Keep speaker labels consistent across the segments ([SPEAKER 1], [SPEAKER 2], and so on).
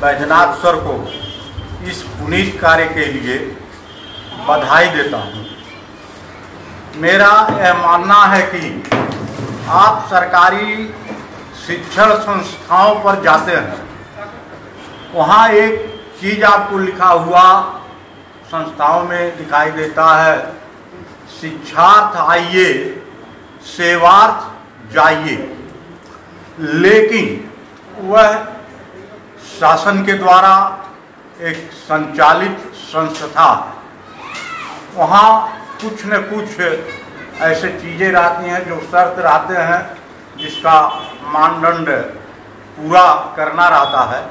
[SPEAKER 1] Baijnath sir को इस पुनीत कार्य के लिए बधाई देता हूँ। मेरा यह मानना है कि आप सरकारी शिक्षण संस्थाओं पर जाते हैं, वहाँ एक चीज़ आपको लिखा हुआ संस्थाओं में दिखाई देता है, शिक्षार्थ आइए सेवार्थ जाइए। लेकिन वह शासन के द्वारा एक संचालित संस्था, वहाँ कुछ न कुछ ऐसे चीज़ें रहती हैं जो शर्त रहते हैं जिसका मानदंड पूरा करना रहता है,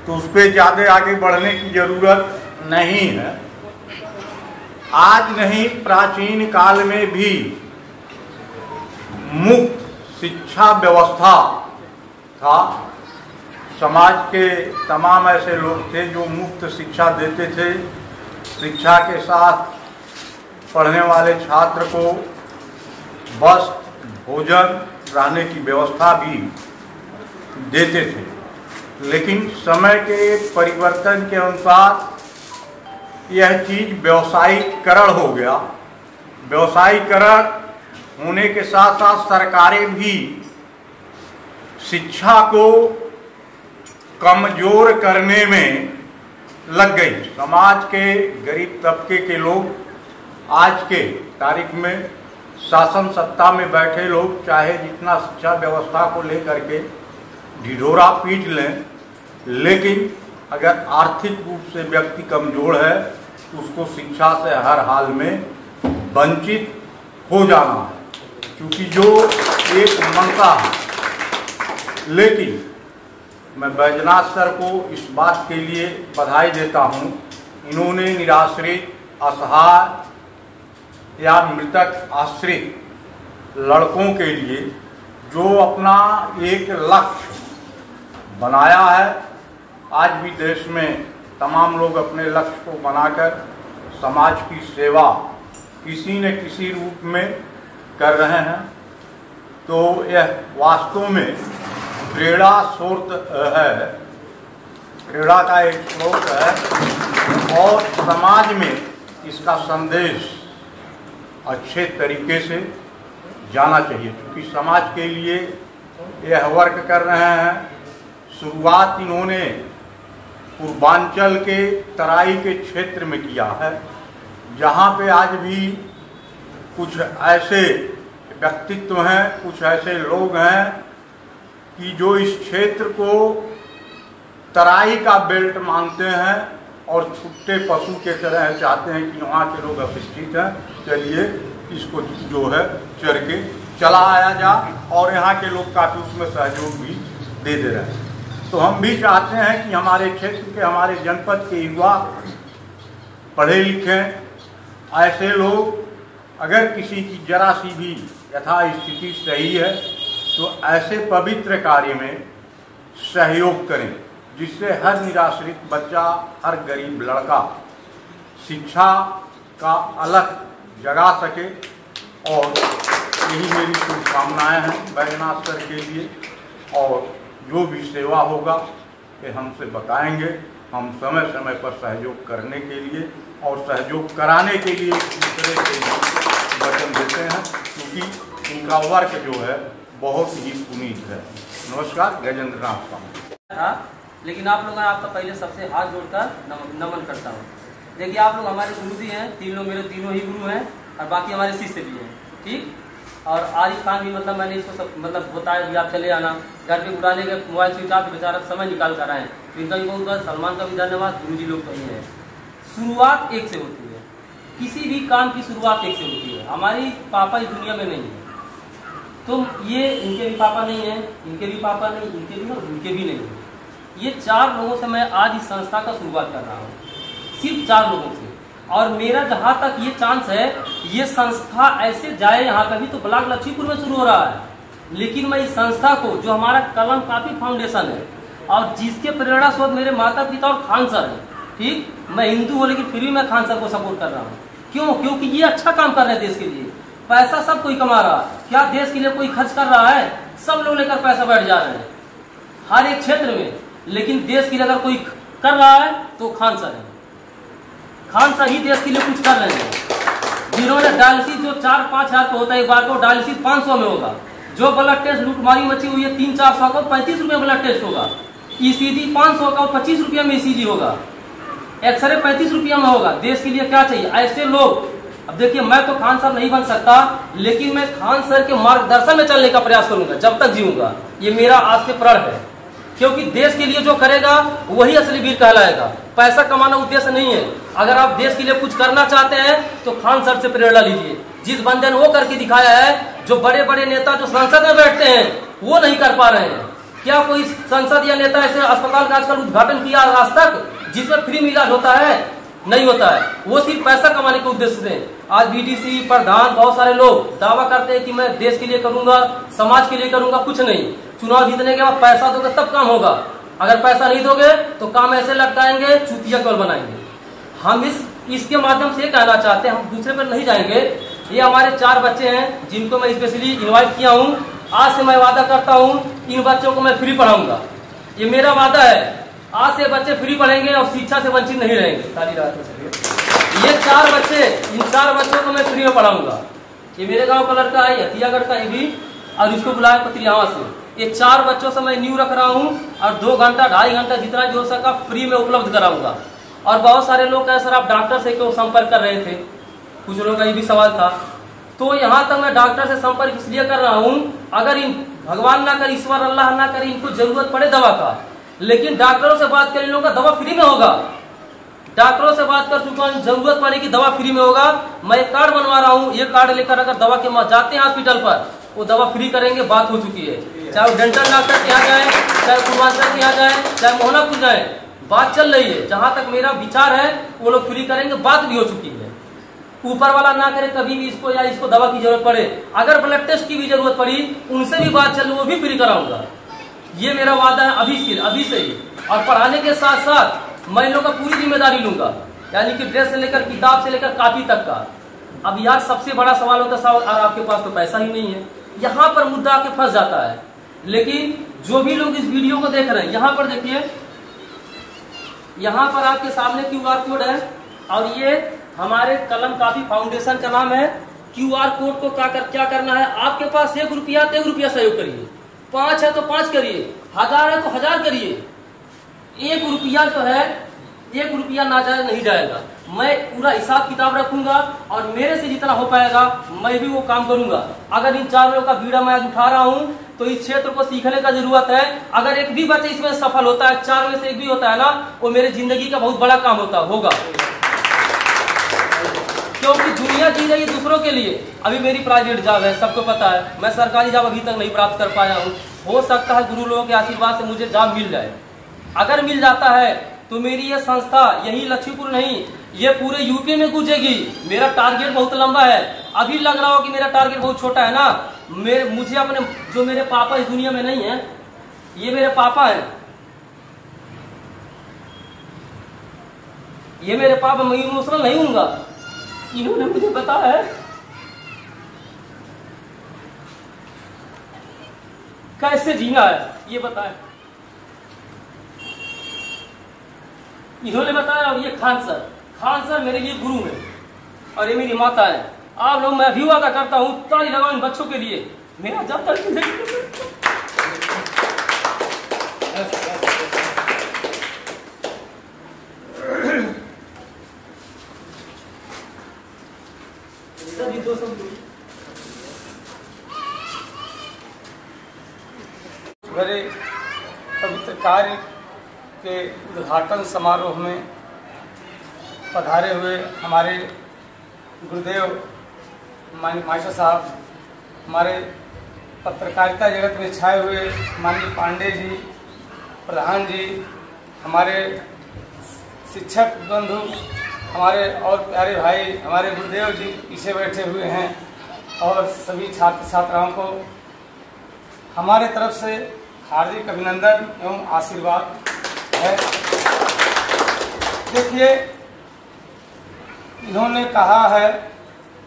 [SPEAKER 1] तो उस पर ज़्यादा आगे बढ़ने की ज़रूरत नहीं है। आज नहीं, प्राचीन काल में भी मुक्त शिक्षा व्यवस्था था। समाज के तमाम ऐसे लोग थे जो मुक्त शिक्षा देते थे। शिक्षा के साथ पढ़ने वाले छात्र को वस्त्र, भोजन, रहने की व्यवस्था भी देते थे। लेकिन समय के परिवर्तन के अनुसार यह चीज़ व्यवसायीकरण हो गया। व्यवसायीकरण होने के साथ साथ सरकारें भी शिक्षा को कमजोर करने में लग गई। समाज के गरीब तबके के लोग आज के तारीख में शासन सत्ता में बैठे लोग चाहे जितना शिक्षा व्यवस्था को लेकर के ढिढोरा पीट लें, लेकिन अगर आर्थिक रूप से व्यक्ति कमजोर है तो उसको शिक्षा से हर हाल में वंचित हो जाना है, क्योंकि जो एक मनता है। लेकिन मैं बैजनाथ सर को इस बात के लिए बधाई देता हूँ, इन्होंने निराश्रित, असहाय या मृतक आश्रित लड़कों के लिए जो अपना एक लक्ष्य बनाया है, आज भी देश में तमाम लोग अपने लक्ष्य को बनाकर समाज की सेवा किसी न किसी रूप में कर रहे हैं। तो यह वास्तव में प्रेरणा स्रोत है, प्रेरणा का एक स्रोत है और समाज में इसका संदेश अच्छे तरीके से जाना चाहिए, क्योंकि समाज के लिए यह वर्क कर रहे हैं। शुरुआत इन्होंने पूर्वांचल के तराई के क्षेत्र में किया है, जहाँ पे आज भी कुछ ऐसे व्यक्तित्व हैं, कुछ ऐसे लोग हैं कि जो इस क्षेत्र को तराई का बेल्ट मानते हैं और छुट्टे पशु के तरह चाहते हैं कि वहाँ के लोग अशिक्षित हैं, चलिए इसको जो है चर के चला आया जा, और यहाँ के लोग काफ़ी उसमें सहयोग भी दे रहे हैं। तो हम भी चाहते हैं कि हमारे क्षेत्र के, हमारे जनपद के युवा पढ़े लिखे, ऐसे लोग अगर किसी की जरा सी भी यथास्थिति सही है तो ऐसे पवित्र कार्य में सहयोग करें, जिससे हर निराश्रित बच्चा, हर गरीब लड़का शिक्षा का अलग जगा सके। और यही मेरी शुभकामनाएँ हैं बैजनाथ सर के लिए। और जो भी सेवा होगा ये हमसे बताएंगे, हम समय समय पर सहयोग करने के लिए और सहयोग कराने के लिए एक दूसरे के वचन देते हैं, क्योंकि इनका वर्क जो है बहुत ही पुनीत है। नमस्कार, गजेंद्र नाथ स्वामी
[SPEAKER 2] था। लेकिन आप लोग, आपका पहले सबसे हाथ जोड़कर नमन करता हूँ। देखिए, आप लोग हमारे गुरु जी हैं, तीन लोग मेरे तीनों ही गुरु हैं और बाकी हमारे शिष्य भी हैं, ठीक। और आरिफ खान भी, मतलब मैंने इसको सब मतलब बताया भी आप चले आना, घर पे बुलाने के मोबाइल स्विच ऑफ, बेचारा समय निकाल कर आए, इनका भी बहुत बहुत सलमान का भी धन्यवाद। गुरु जी लोग तो ही हैं। शुरुआत एक से होती है, किसी भी काम की शुरुआत एक से होती है। हमारी पापा इस दुनिया में नहीं है, तो ये इनके भी पापा नहीं है, इनके भी पापा नहीं, इनके भी और उनके भी नहीं है। ये 4 लोगों से मैं आज इस संस्था का शुरुआत कर रहा हूँ, सिर्फ 4 लोगों से। और मेरा जहाँ तक ये चांस है, ये संस्था ऐसे जाए, यहाँ कभी तो ब्लॉक लक्ष्मीपुर में शुरू हो रहा है, लेकिन मैं इस संस्था को, जो हमारा कलम काफी फाउंडेशन है और जिसके प्रेरणा स्रोत मेरे माता पिता और खान सर है, ठीक। मैं हिंदू हूँ लेकिन फिर भी मैं खान सर को सपोर्ट कर रहा हूँ। क्यों? क्योंकि ये अच्छा काम कर रहे हैं देश के लिए। पैसा सब कोई कमा रहा है, क्या देश के लिए कोई खर्च कर रहा है? सब लोग लेकर पैसा बैठ जा रहे हैं हर एक क्षेत्र में। लेकिन देश के लिए अगर कोई कर रहा है तो खान सर है। खान सर ही देश के लिए कुछ कर रहे हैं, जिन्होंने डायलिसिस जो 4-5 हज़ार का होता है एक बार को, डायलिसिस 500 में होगा। जो ब्लड टेस्ट लूटमारी मची हुई है 300-400 का 35 रुपये ब्लड टेस्ट होगा। ईसीजी 500 का 25 रुपये में ईसीजी होगा। एक्सरे 35 रुपये में होगा। देश के लिए क्या चाहिए? ऐसे लोग। अब देखिए, मैं तो खान सर नहीं बन सकता, लेकिन मैं खान सर के मार्गदर्शन में चलने का प्रयास करूंगा जब तक जीऊंगा। ये मेरा आज से प्रण है, क्योंकि देश के लिए जो करेगा वही असली वीर कहलाएगा। पैसा कमाना उद्देश्य नहीं है। अगर आप देश के लिए कुछ करना चाहते हैं तो खान सर से प्रेरणा लीजिए। जिस बंदे ने वो करके दिखाया है, जो बड़े बड़े नेता जो संसद में बैठते हैं वो नहीं कर पा रहे हैं। क्या कोई संसद या नेता ऐसे अस्पताल का आजकल उद्घाटन किया आज तक जिसमें फ्री में इलाज होता है? नहीं होता है। वो सिर्फ पैसा कमाने के उद्देश्य से। आज बीडीसी प्रधान बहुत सारे लोग दावा करते हैं कि मैं देश के लिए करूंगा, समाज के लिए करूंगा। कुछ नहीं। चुनाव जीतने के बाद पैसा दोगे तब काम होगा। अगर पैसा नहीं दोगे तो काम ऐसे लटकाएंगे, चुतिया कल बनाएंगे। हम इसके माध्यम से कहना चाहते हैं, हम दूसरे पर नहीं जाएंगे। ये हमारे 4 बच्चे हैं जिनको मैं स्पेशली इन्वाइट किया हूँ। आज से मैं वादा करता हूँ इन बच्चों को मैं फ्री पढ़ाऊंगा। ये मेरा वादा है। आज से बच्चे फ्री पढ़ेंगे और शिक्षा से वंचित नहीं रहेंगे। ताली रात में ये 4 बच्चे, इन 4 बच्चों को मैं फ्री में पढ़ाऊंगा। ये मेरे गांव का लड़का है, हथियागढ़ का, ये भी, और इसको बुलाया पत्रियावा से। ये 4 बच्चों से मैं न्यू रख रहा हूँ और 2 घंटा 2.5 घंटा जितना भी हो सका फ्री में उपलब्ध कराऊंगा। और बहुत सारे लोग कहे सर आप डॉक्टर से क्यों संपर्क कर रहे थे? कुछ लोगों का ये भी सवाल था। तो यहाँ तक मैं डॉक्टर से संपर्क इसलिए कर रहा हूँ, अगर इन भगवान ना करे, ईश्वर अल्लाह ना करे, इनको जरूरत पड़े दवा का, लेकिन डॉक्टरों से बात कर, इन लोगों का दवा फ्री में होगा। डॉक्टरों से बात कर चुका हूँ, जरूरत पड़ेगी दवा फ्री में होगा। मैं एक कार्ड बनवा रहा हूँ। ये कार्ड लेकर अगर दवा के जाते हैं हॉस्पिटल पर, वो दवा फ्री करेंगे। बात हो चुकी है। चाहे वो डेंटल डॉक्टर के यहाँ जाए, चाहे पूर्वांचल के यहाँ जाए, चाहे मोहनापुर जाए, बात चल रही है। जहां तक मेरा विचार है वो लोग फ्री करेंगे। बात भी हो चुकी है। ऊपर वाला ना करे कभी भी इसको या इसको दवा की जरूरत पड़े, अगर ब्लड टेस्ट की भी जरूरत पड़ी उनसे भी बात चल, वो भी फ्री कराऊंगा। ये मेरा वादा है अभी से ही। और पढ़ाने के साथ साथ मैं इन लोग का पूरी जिम्मेदारी लूंगा, यानी कि ड्रेस से लेकर, किताब से लेकर, कॉपी तक का। अब यार सबसे बड़ा सवाल होता है, आपके पास तो पैसा ही नहीं है। यहाँ पर मुद्दा आके फंस जाता है। लेकिन जो भी लोग इस वीडियो को देख रहे हैं, यहाँ पर देखिए, यहाँ पर आपके सामने QR कोड है और ये हमारे कलम काफी फाउंडेशन का नाम है। QR कोड को क्या करना है? आपके पास 1 रुपया तो 1 रुपया सहयोग करिए, 5 है तो 5 करिए, 1000 है तो 1000 करिए। 1 रुपया जो है, 1 रुपया नाजायज नहीं जाएगा। मैं पूरा हिसाब किताब रखूंगा और मेरे से जितना हो पाएगा मैं भी वो काम करूंगा। अगर इन 4 लोगों का बीड़ा मैं आज उठा रहा हूँ तो इस क्षेत्र को सीखने का जरूरत है। अगर एक भी बच्चे इसमें सफल होता है, 4 में से एक भी होता है ना, वो मेरे जिंदगी का बहुत बड़ा काम होगा। क्योंकि दुनिया जी रही दूसरों के लिए। अभी मेरी प्राइवेट जॉब है, सबको पता है। मैं सरकारी जॉब अभी तक नहीं प्राप्त कर पाया हूँ। हो सकता है गुरु लोगों के आशीर्वाद से मुझे जॉब मिल जाए। अगर मिल जाता है तो मेरी ये संस्था यही लक्ष्मीपुर नहीं, ये पूरे यूपी में गूंजेगी। मेरा टारगेट बहुत लंबा है। अभी लग रहा हो कि मेरा टारगेट बहुत छोटा है ना। मुझे अपने, जो मेरे पापा इस दुनिया में नहीं है, ये मेरे पापा हैं, ये मेरे पापा। मैं इमोशनल नहीं हूँगा। इन्होंने मुझे बताया है कैसे जीना है, ये बताया इन्होंने बताया। और ये खान सर मेरे लिए गुरु है और ये मेरी माता है। आप लोग, मैं भी वादा करता हूँ, ताली लगाओ इन बच्चों के लिए। मेरा जब तक
[SPEAKER 3] बड़े पवित्र कार्य के उद्घाटन समारोह में पधारे हुए हमारे गुरुदेव मास्टर साहब, हमारे पत्रकारिता जगत में छाए हुए माननीय पांडे जी, प्रधान जी, हमारे शिक्षक बंधु, हमारे और प्यारे भाई, हमारे गुरुदेव जी पीछे बैठे हुए हैं, और सभी छात्र छात्राओं को हमारे तरफ से हार्दिक अभिनंदन एवं आशीर्वाद है। देखिए, इन्होंने कहा है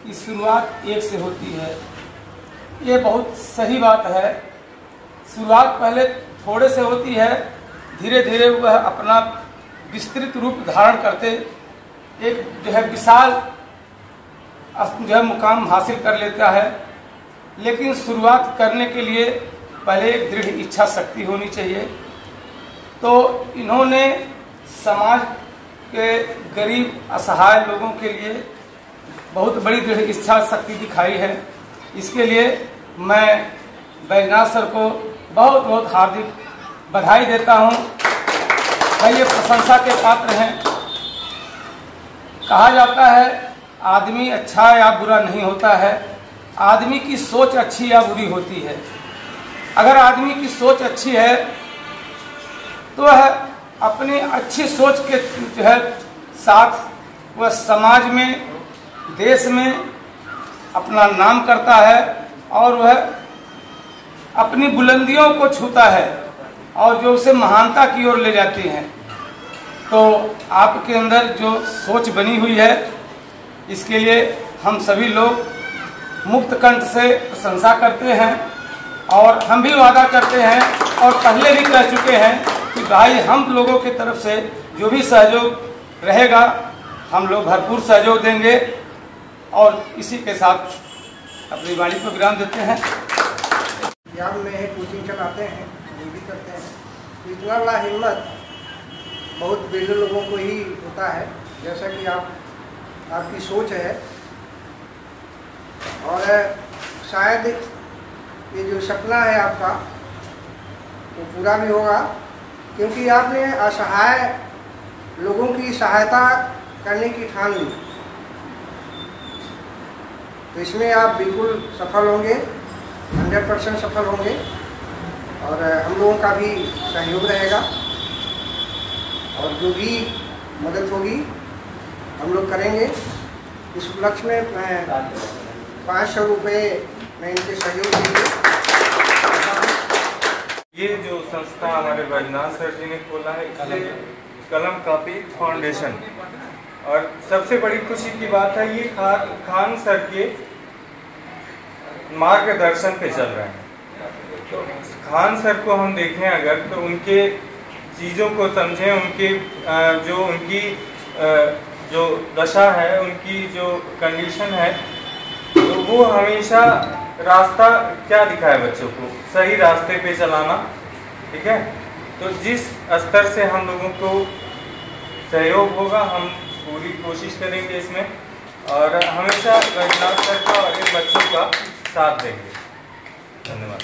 [SPEAKER 3] कि शुरुआत एक से होती है। ये बहुत सही बात है। शुरुआत पहले थोड़े से होती है, धीरे धीरे वह अपना विस्तृत रूप धारण करते एक जो है विशाल जो है मुकाम हासिल कर लेता है। लेकिन शुरुआत करने के लिए पहले एक दृढ़ इच्छा शक्ति होनी चाहिए। तो इन्होंने समाज के गरीब असहाय लोगों के लिए बहुत बड़ी दृढ़ इच्छा शक्ति दिखाई है। इसके लिए मैं बैजनाथ सर को बहुत बहुत हार्दिक बधाई देता हूँ। भाई ये प्रशंसा के पात्र हैं। कहा जाता है आदमी अच्छा या बुरा नहीं होता है, आदमी की सोच अच्छी या बुरी होती है। अगर आदमी की सोच अच्छी है तो वह अपनी अच्छी सोच के जो है साथ वह समाज में, देश में अपना नाम करता है और वह अपनी बुलंदियों को छूता है और जो उसे महानता की ओर ले जाती हैं। तो आपके अंदर जो सोच बनी हुई है इसके लिए हम सभी लोग मुक्त कंठ से प्रशंसा करते हैं और हम भी वादा करते हैं और पहले भी कह चुके हैं कि भाई हम लोगों की तरफ से जो भी सहयोग रहेगा हम लोग भरपूर सहयोग देंगे। और इसी के साथ अपनी वाणी को विराम देते हैं।
[SPEAKER 4] पंजाब में कोचिंग चलाते हैं, ये भी करते हैं। इतना बड़ा हिम्मत बहुत बेले लोगों को ही होता है, जैसा कि आपकी सोच है। और शायद ये जो सपना है आपका वो पूरा भी होगा, क्योंकि आपने असहाय लोगों की सहायता करने की ठान ली। तो इसमें आप बिल्कुल सफल होंगे, 100% सफल होंगे और हम लोगों का भी सहयोग रहेगा और जो भी मदद होगी हम लोग करेंगे। इस उपलक्ष्य में मैं 500 रुपये मैं इनके सहयोग देंगे।
[SPEAKER 5] ये जो संस्था हमारे बैजनाथ सर जी ने खोला है इसे कलम कापी फाउंडेशन, और सबसे बड़ी खुशी की बात है ये खान सर के मार्गदर्शन पे चल रहे हैं। तो खान सर को हम देखें अगर तो उनके चीज़ों को समझें, उनकी जो दशा है, उनकी जो कंडीशन है, तो वो हमेशा रास्ता क्या दिखाए बच्चों को, सही रास्ते पे चलाना। ठीक है, तो जिस स्तर से हम लोगों को सहयोग होगा हम पूरी कोशिश करेंगे इसमें और हमेशा बैजनाथ सर का और इन बच्चों का साथ देंगे। धन्यवाद।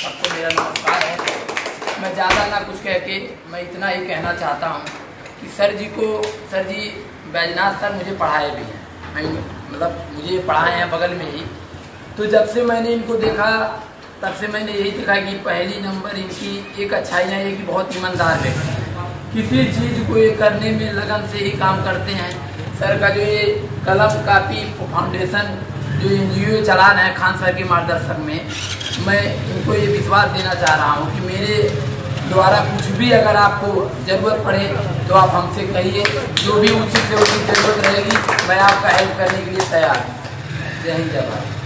[SPEAKER 6] सबको मेरा नमस्कार है। मैं ज़्यादा ना कुछ कह के मैं इतना ही कहना चाहता हूँ कि सर जी बैजनाथ सर मुझे पढ़ाए भी हैं। मैं मतलब मुझे पढ़ाए हैं बगल में ही। तो जब से मैंने इनको देखा तब से मैंने यही देखा कि पहली नंबर इनकी एक अच्छाइयाँ ये कि बहुत ईमानदार व्यक्ति हैं। किसी चीज़ को ये करने में लगन से ही काम करते हैं। सर का जो ये कलम कापी फाउंडेशन जो NGO चला रहे हैं खान सर के मार्गदर्शन में, मैं इनको ये विश्वास देना चाह रहा हूँ कि मेरे द्वारा कुछ भी अगर आपको ज़रूरत पड़े तो आप हमसे कहिए, जो भी उचित से उचित ज़रूरत रहेगी मैं आपका हेल्प करने के लिए तैयार हूँ। जय हिंद, जय भारत।